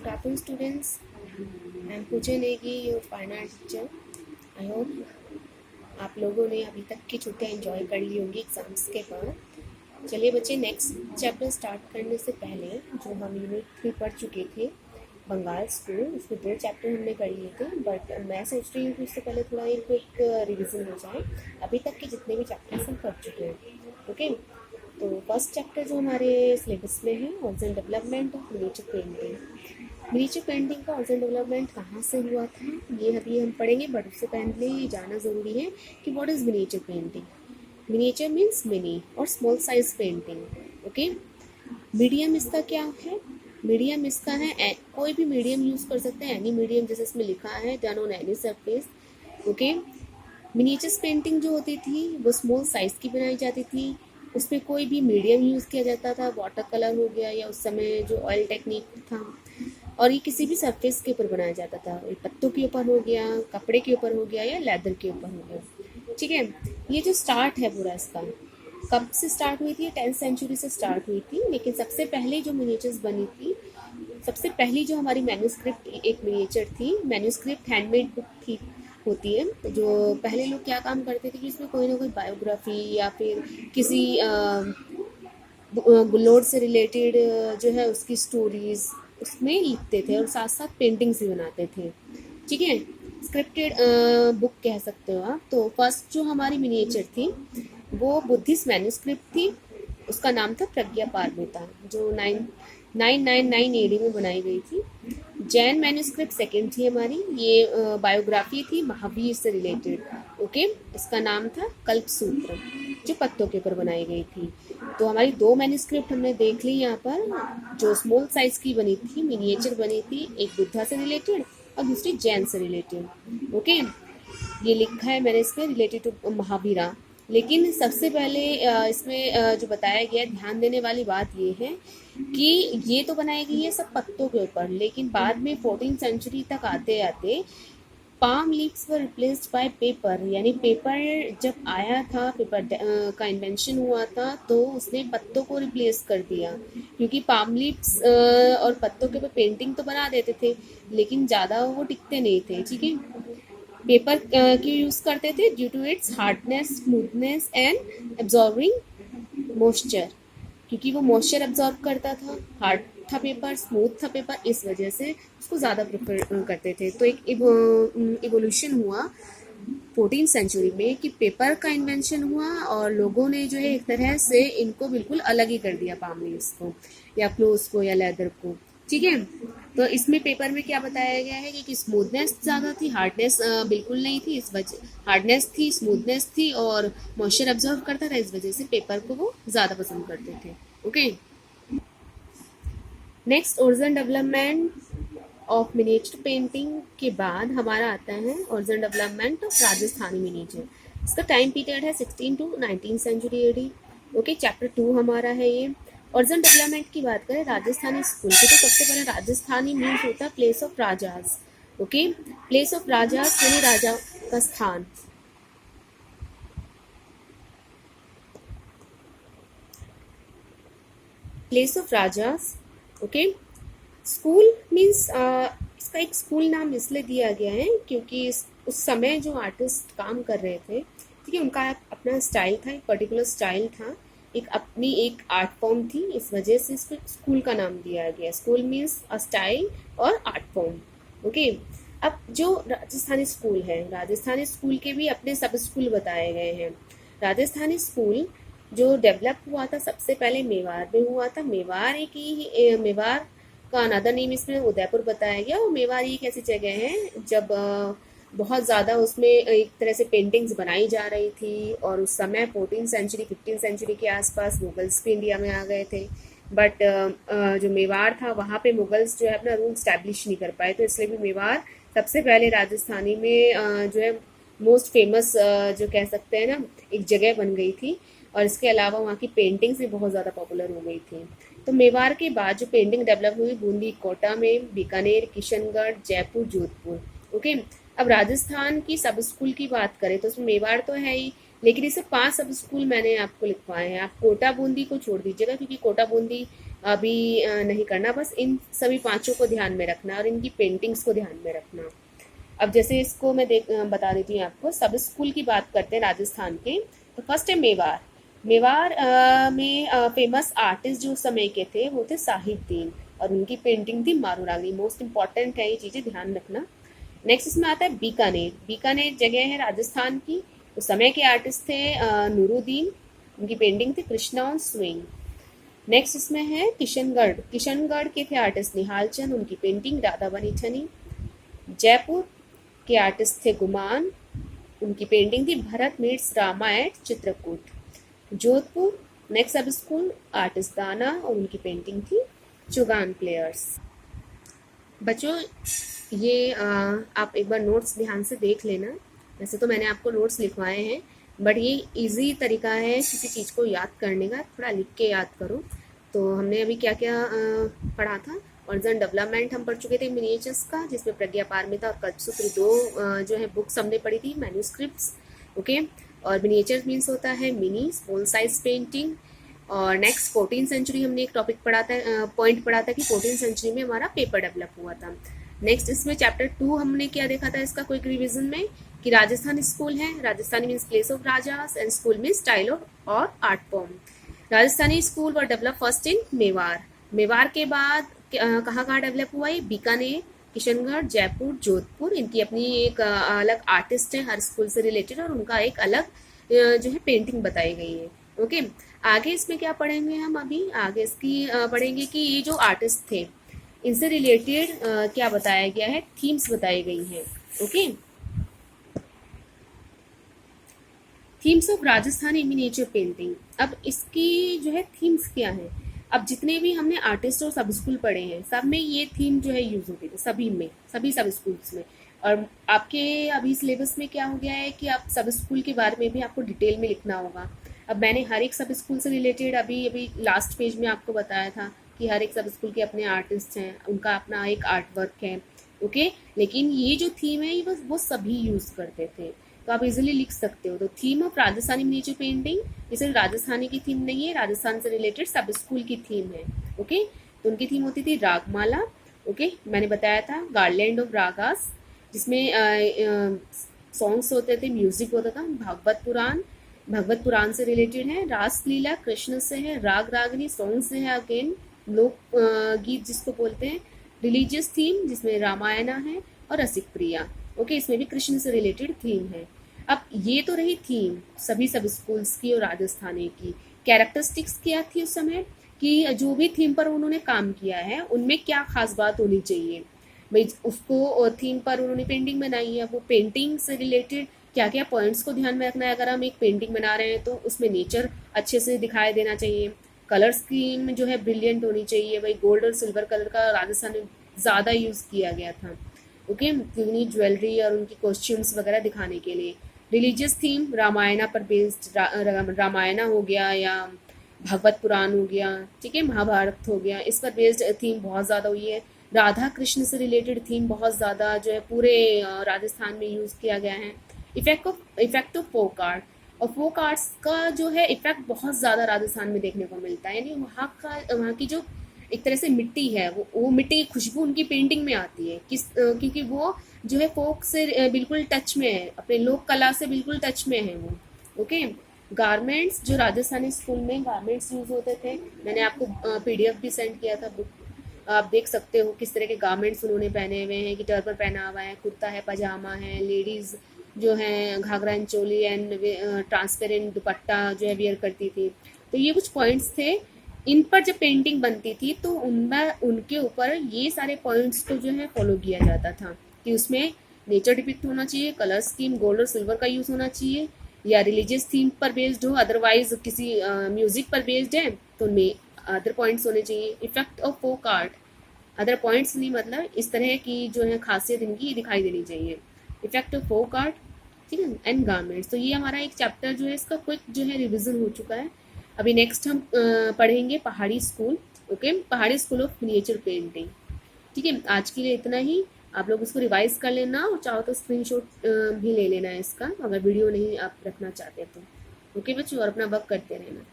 Good afternoon, students. I am Pooja Negi, your fine art teacher. I hope आप लोगों ने अभी तक की छुट्टियां एंजॉय कर ली होंगी एग्जाम्स के बाद। चलिए बच्चे, नेक्स्ट चैप्टर स्टार्ट करने से पहले जो हम यूनिट 3 पढ़ चुके थे बंगाल स्कूल, उसमें 2 चैप्टर हमने कर लिए थे, बट मैं सोच रही हूँ कि उससे पहले थोड़ा एक क्विक रिविजन हो जाए अभी तक के जितने भी चैप्टर्स हम कर चुके हैं। ओके, तो फर्स्ट चैप्टर जो हमारे सिलेबस में है, orders and development of miniature painting. Miniature painting का ऑर्डर्स एंड डेवलपमेंट कहाँ से हुआ था ये अभी हम पढ़ेंगे, बट उससे पहले ये जानना ज़रूरी है कि what is miniature painting. Miniature means mini और small size painting. Okay, medium इसका क्या है? मीडियम इसका है कोई भी मीडियम यूज़ कर सकते हैं, एनी मीडियम, जैसे इसमें लिखा है, done on any surface. Okay, miniatures painting जो होती थी वो स्मॉल साइज़ की बनाई जाती थी, उसमें कोई भी मीडियम यूज़ किया जाता था, वाटर कलर हो गया या उस समय जो ऑयल टेक्निक था, और ये किसी भी सरफेस के ऊपर बनाया जाता था। ये पत्तों के ऊपर हो गया, कपड़े के ऊपर हो गया या लेदर के ऊपर हो गया। ठीक है, ये जो स्टार्ट है पूरा इसका कब से स्टार्ट हुई थी? 10th सेंचुरी से स्टार्ट हुई थी। लेकिन सबसे पहले जो मिनिएचर्स बनी थी, सबसे पहली जो हमारी मैन्यूस्क्रिप्ट एक मिनिएचर थी, मैन्यूस्क्रिप्ट हैंडमेड बुक थी होती है। तो जो पहले लोग क्या काम करते थे कि इसमें कोई ना कोई बायोग्राफी या फिर किसी गुल्लोड से रिलेटेड जो है उसकी स्टोरीज उसमें लिखते थे और साथ साथ पेंटिंग्स भी बनाते थे। ठीक है, स्क्रिप्टेड बुक कह सकते हो आप। तो फर्स्ट जो हमारी मिनिएचर थी वो बुद्धिस्ट मैन्यूस्क्रिप्ट थी, उसका नाम था प्रज्ञा पारमिता, जो 999 एडी में बनाई गई थी। जैन मैन्यूस्क्रिप्ट सेकंड थी हमारी, ये बायोग्राफी थी महावीर से रिलेटेड। ओके, इसका नाम था कल्पसूत्र, जो पत्तों के ऊपर बनाई गई थी। तो हमारी 2 मैन्यूस्क्रिप्ट हमने देख ली यहाँ पर, जो स्मॉल साइज की बनी थी, मिनिएचर बनी थी, एक बुद्धा से रिलेटेड और दूसरी जैन से रिलेटेड। ओके, ये लिखा है मैंने इसमें रिलेटेड टू महावीरा। लेकिन सबसे पहले इसमें जो बताया गया, ध्यान देने वाली बात ये है कि ये तो बनाई गई है सब पत्तों के ऊपर, लेकिन बाद में 14th सेंचुरी तक आते आते palm leaves were replaced by paper. यानी पेपर जब आया था, पेपर का इन्वेंशन हुआ था, तो उसने पत्तों को रिप्लेस कर दिया, क्योंकि पाम लीव्स और पत्तों के ऊपर पेंटिंग तो बना देते थे लेकिन ज़्यादा वो टिकते नहीं थे। ठीक है, पेपर क्यों यूज़ करते थे? Due to its hardness, smoothness and absorbing moisture, क्योंकि वो मॉइस्चर एब्जॉर्ब करता था। हार्ड था पेपर, स्मूथ था पेपर, इस वजह से उसको ज़्यादा प्रेफर करते थे। तो एक इवोल्यूशन हुआ 14th सेंचुरी में कि पेपर का इन्वेंशन हुआ और लोगों ने जो है एक तरह से इनको बिल्कुल अलग ही कर दिया, पाम लीव्स को या क्लोथ्स को या लेदर को। ठीक है, तो इसमें पेपर में क्या बताया गया है कि स्मूथनेस ज़्यादा थी, हार्डनेस बिल्कुल नहीं थी। इस वजह हार्डनेस थी, स्मूथनेस थी और मॉइस्चर एब्जॉर्व करता था, इस वजह से पेपर को वो ज़्यादा पसंद करते थे। Okay, next origin development of miniature painting के बाद हमारा आता है origin development of Rajasthani miniature. इसका टाइम पीरियड है 16 to 19 century AD. Okay, chapter 2 हमारा है ये। ओरिजिन डेवलपमेंट की बात करें राजस्थानी स्कूल की, तो सबसे पहले राजस्थानी मीन्स होता है place of rajas. Okay, place of राजाज यानी राजा का स्थान। Place of rajas. Okay, school means इसका एक स्कूल नाम इसलिए दिया गया है क्योंकि उस समय जो आर्टिस्ट काम कर रहे थे, ठीक है, उनका अपना स्टाइल था, एक पर्टिकुलर स्टाइल था, एक अपनी एक आर्ट फॉर्म थी, इस वजह से इसको स्कूल का नाम दिया गया। स्कूल मीन्स अ स्टाइल और आर्ट फॉर्म। ओके, अब जो राजस्थानी स्कूल है, राजस्थानी स्कूल के भी अपने सब स्कूल बताए गए हैं। राजस्थानी स्कूल जो डेवलप हुआ था सबसे पहले मेवाड़ में हुआ था। मेवाड़ का अनदर नेम इसमें उदयपुर बताया गया। और मेवाड़ एक ऐसी जगह है जब बहुत ज़्यादा उसमें एक तरह से पेंटिंग्स बनाई जा रही थी, और उस समय 14th सेंचुरी 15th सेंचुरी के आसपास मुगल्स भी इंडिया में आ गए थे, बट जो मेवाड़ था वहाँ पे मुगल्स जो है अपना रूल स्टैब्लिश नहीं कर पाए, तो इसलिए भी मेवाड़ सबसे पहले राजस्थानी में जो है मोस्ट फेमस जो कह सकते हैं ना एक जगह बन गई थी। और इसके अलावा वहाँ की पेंटिंग्स भी बहुत ज़्यादा पॉपुलर हो गई थी। तो मेवाड़ के बाद जो पेंटिंग डेवलप हुई बूंदी, कोटा में, बीकानेर, किशनगढ़, जयपुर, जोधपुर। ओके, अब राजस्थान की सब स्कूल की बात करें तो उसमें मेवाड़ तो है ही, लेकिन इसे 5 सब स्कूल मैंने आपको लिखवाए हैं। आप कोटा बूंदी को छोड़ दीजिएगा क्योंकि कोटा बूंदी अभी नहीं करना, बस इन सभी पांचों को ध्यान में रखना और इनकी पेंटिंग्स को ध्यान में रखना। अब जैसे इसको मैं बता देती हूँ आपको। सब स्कूल की बात करते हैं राजस्थान के, तो फर्स्ट है मेवाड़। मेवाड़ में फेमस आर्टिस्ट जो उस समय के थे वो थे साहिबदीन, और उनकी पेंटिंग थी मारूरागनी। मोस्ट इंपॉर्टेंट है ये चीज़ें, ध्यान रखना। नेक्स्ट इसमें आता है बीकानेर। बीकानेर जगह है राजस्थान की। उस समय के आर्टिस्ट थे नूरुद्दीन, उनकी पेंटिंग थी कृष्णा ऑन स्विंग। नेक्स्ट इसमें है किशनगढ़। किशनगढ़ के थे आर्टिस्ट निहाल चंद, उनकी पेंटिंग राधा बनी ठनी। जयपुर के आर्टिस्ट थे गुमान, उनकी पेंटिंग थी Bharat meets Rama at Chitrakoot. Jodhpur next sub school artist Dana, और उनकी पेंटिंग थी चुगान प्लेयर्स। बच्चों ये आप एक बार नोट्स ध्यान से देख लेना। वैसे तो मैंने आपको नोट्स लिखवाए हैं, बट ये इजी तरीका है किसी चीज़ को याद करने का, थोड़ा लिख के याद करो। तो हमने अभी क्या क्या पढ़ा था। ऑर्गन डेवलपमेंट हम पढ़ चुके थे मिनिएचर्स का, जिसमें प्रज्ञा पारमिता और कल्पसूत्र दो जो है बुक्स हमने पढ़ी थी, मैन्यूस्क्रिप्ट्स। ओके, और मिनिएचर मीन्स होता है मिनी स्मॉल साइज पेंटिंग। और नेक्स्ट 14 सेंचुरी हमने एक टॉपिक पढ़ा था, पॉइंट पढ़ा था कि 14 सेंचुरी में हमारा पेपर डेवलप हुआ था। नेक्स्ट इसमें चैप्टर 2 हमने क्या देखा था इसका क्विक रिवीजन में, कि राजस्थान स्कूल है। Rajasthani means place of rajas and school means style of और art form. Rajasthani school were develop first in Mewar. Mewar के बाद कहाँ कहाँ डेवलप हुआ है? बीकानेर, किशनगढ़, जयपुर, जोधपुर। इनकी अपनी एक अलग आर्टिस्ट है हर स्कूल से रिलेटेड, और उनका एक अलग जो है पेंटिंग बताई गई है। ओके, आगे इसमें क्या पढ़ेंगे हम? अभी आगे इसकी पढ़ेंगे कि ये जो आर्टिस्ट थे इनसे रिलेटेड क्या बताया गया है, थीम्स बताई गई हैं। Okay, themes of Rajasthani miniature painting. अब इसकी जो है थीम्स क्या है? अब जितने भी हमने आर्टिस्ट और सब स्कूल पढ़े हैं सब में ये थीम जो है यूज होती थी, सभी में, सभी सब स्कूल्स में। और आपके अभी सिलेबस में क्या हो गया है कि आप सब स्कूल के बारे में भी आपको डिटेल में लिखना होगा। अब मैंने हर एक सब स्कूल से रिलेटेड अभी अभी लास्ट पेज में आपको बताया था कि हर एक सब स्कूल के अपने आर्टिस्ट हैं, उनका अपना एक आर्ट वर्क है। ओके, लेकिन ये जो थीम है ये वो सभी यूज करते थे, तो आप इजीली लिख सकते हो। तो theme of Rajasthani miniature painting, ये सिर्फ राजस्थानी की थीम नहीं है, राजस्थान से रिलेटेड सब स्कूल की थीम है। ओके, तो उनकी थीम होती थी रागमाला। ओके, मैंने बताया था गार्लैंड ऑफ रागास, जिसमें सॉन्ग्स होते थे, म्यूजिक होता था। भागवत पुराण, भगवत पुराण से रिलेटेड है। रासलीला कृष्ण से है। राग रागनी सॉन्ग से है, अगेन लोक गीत जिसको बोलते हैं। रिलीजियस थीम जिसमें रामायणा है, और रसिक प्रिया। ओके, इसमें भी कृष्ण से रिलेटेड थीम है। अब ये तो रही थीम सभी सब स्कूल्स की और राजस्थानी की। कैरेक्टरिस्टिक्स क्या थी उस समय कि जो भी थीम पर उन्होंने काम किया है उनमें क्या खास बात होनी चाहिए भाई, उसको थीम पर उन्होंने पेंटिंग बनाई है, वो पेंटिंग से रिलेटेड क्या क्या पॉइंट्स को ध्यान में रखना है। अगर हम एक पेंटिंग बना रहे हैं तो उसमें नेचर अच्छे से दिखाई देना चाहिए। कलर स्कीम जो है ब्रिलियंट होनी चाहिए भाई, गोल्ड और सिल्वर कलर का राजस्थान में ज़्यादा यूज़ किया गया था। ओके, क्योंकि ज्वेलरी और उनकी कॉस्ट्यूम्स वगैरह दिखाने के लिए। रिलीजियस थीम रामायणा पर बेस्ड, रामायणा हो गया या भागवत पुराण हो गया, ठीक है, महाभारत हो गया, इस पर बेस्ड थीम बहुत ज़्यादा हुई है। राधा कृष्ण से रिलेटेड थीम बहुत ज़्यादा जो है पूरे राजस्थान में यूज़ किया गया है। इफेक्ट ऑफ फोक आर्ट, और फोक आर्ट्स का जो है इफेक्ट बहुत ज़्यादा राजस्थान में देखने को मिलता है। यानी वहाँ की जो एक तरह से मिट्टी है, वो मिट्टी की खुशबू उनकी पेंटिंग में आती है। क्योंकि वो जो है फोक से बिल्कुल टच में है, अपने लोक कला से बिल्कुल टच में है वो। ओके, गारमेंट्स, जो राजस्थानी स्कूल में गारमेंट्स यूज होते थे, मैंने आपको पीडीएफ भी सेंड किया था बुक, आप देख सकते हो किस तरह के गारमेंट्स उन्होंने पहने हुए हैं। गिटार पर पहना हुआ है, कुर्ता है, पजामा है। लेडीज जो है ghagra and choli and transparent dupatta जो है वियर करती थी। तो ये कुछ पॉइंट्स थे, इन पर जब पेंटिंग बनती थी तो उनमें उनके ऊपर ये सारे पॉइंट्स को जो है फॉलो किया जाता था कि उसमें नेचर डिपिक्ट होना चाहिए, कलर स्कीम गोल्ड और सिल्वर का यूज होना चाहिए, या रिलीजियस थीम पर बेस्ड हो, अदरवाइज किसी म्यूजिक पर बेस्ड है तो उनमें अदर पॉइंट्स होने चाहिए। Effect of folk art, other points नहीं, मतलब इस तरह की जो है खासियत इनकी दिखाई देनी चाहिए। इफेक्ट ऑफ फोक आर्ट, ठीक है, एंड गारमेंट्स। तो ये हमारा एक चैप्टर जो है इसका क्विक जो है रिविजन हो चुका है। अभी नेक्स्ट हम पढ़ेंगे पहाड़ी स्कूल। ओके, पहाड़ी स्कूल ऑफ मिनिएचर पेंटिंग। ठीक है, आज के लिए इतना ही। आप लोग इसको रिवाइज कर लेना, और चाहो तो स्क्रीनशॉट भी ले लेना है इसका, अगर वीडियो नहीं आप रखना चाहते तो। ओके बच्चों, और अपना वर्क करते रहना।